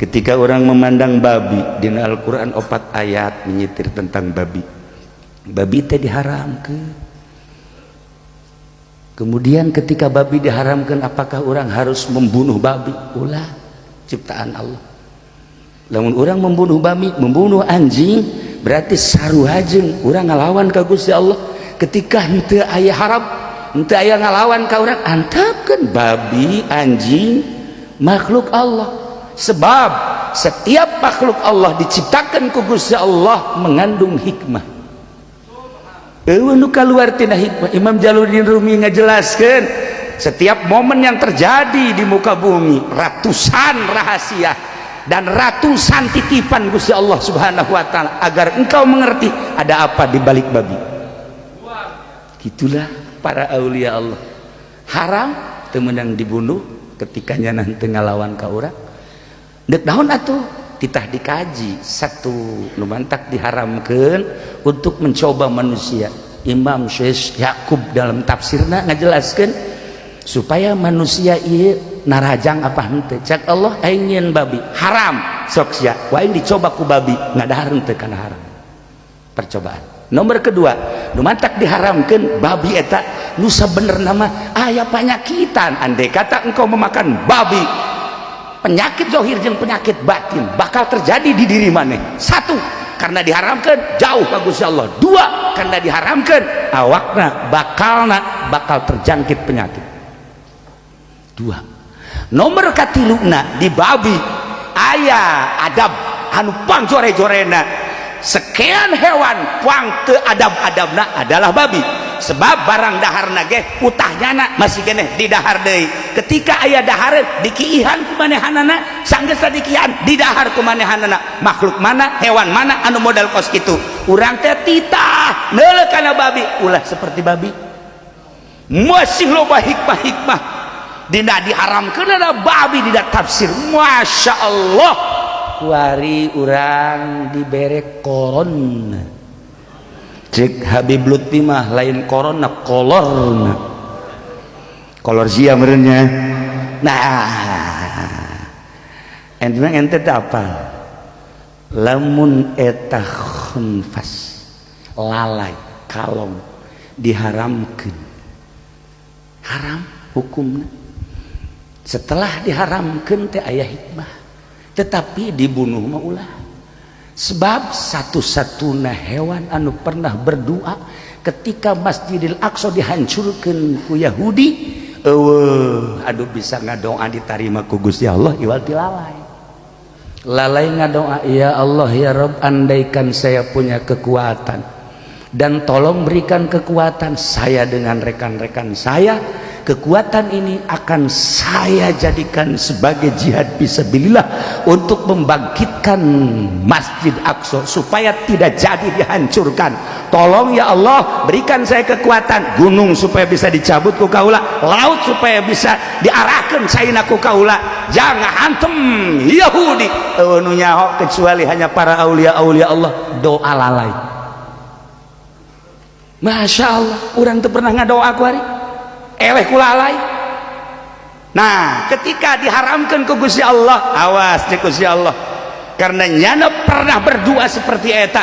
ketika orang memandang babi di Al-Quran 4 ayat menyitir tentang babi. Babi teh diharamkan. Kemudian ketika babi diharamkan, apakah orang harus membunuh babi? Ulah ciptaan Allah. Lamun orang membunuh babi, membunuh anjing, berarti saruhajeng orang ngalawan ka Gusti Allah. Ketika henteu aya haram, henteu aya ngalawan ka urang, antapkeun babi, anjing, makhluk Allah. Sebab setiap makhluk Allah diciptakan ku Gusti Allah mengandung hikmah. Nu kaluar tina hikmah. Imam Jalaluddin Rumi ngajelaskeun, setiap momen yang terjadi di muka bumi ratusan rahasia dan ratusan titipan Gusti Allah Subhanahu wa taala agar engkau mengerti ada apa di balik babi. Gitulah para aulia Allah. Haram teu meunang dibunuh ketika nyana teu ngalawan ka urang. Deuk naon atuh? Titah dikaji satu nu mantak diharamkeun untuk mencoba manusia. Imam Syekh Yakub dalam tafsirna ngajelaskeun supaya manusia ieu narajang apa henteu. Cak Allah aing nyieun babi haram sok sia wae dicoba ku babi ngadahar henteu kana haram. Percobaan. Nomor kedua, nu mantak diharamkeun babi eta nu sabenerna mah aya panyakitan. Andai kata engkau memakan babi, penyakit zahir jeung penyakit batin bakal terjadi di diri maneh. Satu, karena diharamkan jauh ka Gusti Allah. Dua, karena diharamkan awakna bakal terjangkit penyakit. Dua. Nomor katiluna di babi aya adab anu pang jore-jorena. Sekian hewan pang teu adab-adabna adalah babi. Sebab barang daharna ge utahnyana masih keneh di dahar deui. Ketika aya dahareun dikiihan ku manehanana, sanggeus dikiihan di dahar ku manehanana. Makhluk mana, hewan mana anu modal kos kitu? Urang teh titah neuleuk kana babi, ulah seperti babi. Masih loba hikmah-hikmah dina diharamkeunna babi dina tafsir. Masya Allah. Kuari urang dibere koron. Cek Habib Lutfi mah lain korona kolorna. Kolor sia merenya. Nah, ente apa? Lamun eta khunfas lalai kalong diharamkeun. Haram hukumna. Setelah diharamkeun teh aya hikmah. Tetapi dibunuh mah ulah. Sebab satu-satuna hewan anu pernah berdoa ketika Masjidil Aqsa dihancurkan ku Yahudi, aduh bisa ngadoa diterima ku Gusti Allah iwal ti lalai. Lalai ngadoa, ya Allah ya Rabb, andaikan saya punya kekuatan dan tolong berikan kekuatan saya dengan rekan-rekan saya, kekuatan ini akan saya jadikan sebagai jihad fisabilillah untuk membangkitkan Masjid Aqsa supaya tidak jadi dihancurkan. Tolong ya Allah berikan saya kekuatan, gunung supaya bisa dicabut ku kaula, laut supaya bisa diarahkan saina ku kaula, jangan hantem Yahudi nu nyaho kecuali hanya para aulia-aulia Allah. Doa lalai. Masya Allah, orang tuh pernah ngadoa ku hari eleh kulalai. Nah, ketika diharamkan ke Gusti Allah, awas cek Gusti Allah, karena nyana pernah berdoa seperti eta,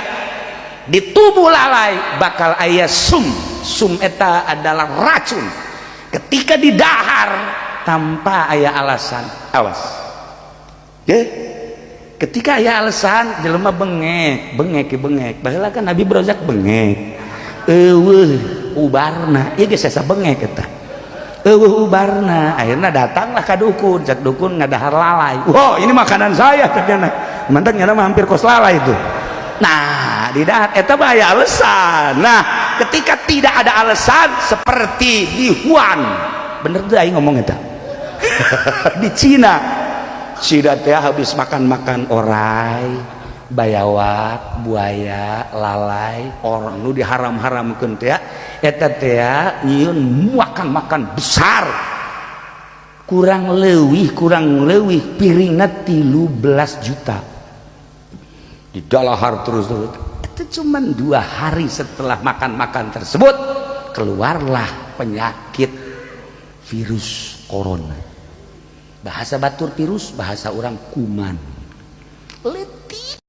di tubuh lalai bakal aya sum eta adalah racun. Ketika didahar tanpa aya alasan, awas ya. Ketika aya alasan jelema bengek baheula kan Nabi Brozak bengek ubarna ieu geus asa bengek eta. Ubarna akhirnya datanglah ka dukun, cak dukun ngadahar lalai. Wow, ini makanan saya ternyata. Mantap nyana mah hampir kos lalai itu. Nah, di dahar eta mah aya alasan. Nah, ketika tidak ada alasan seperti di Wuhan. Bener tuh aing ngomong eta. Di Cina teh habis makan orai, bayawak, buaya, lalai, orang nu diharam-haramkeun teh eta teh nyieun makan besar. Kurang leuwih piringna 13 juta. Di dalahar terus. Itu cuma 2 hari setelah makan tersebut keluarlah penyakit virus corona. Bahasa batur virus, bahasa orang kuman. letih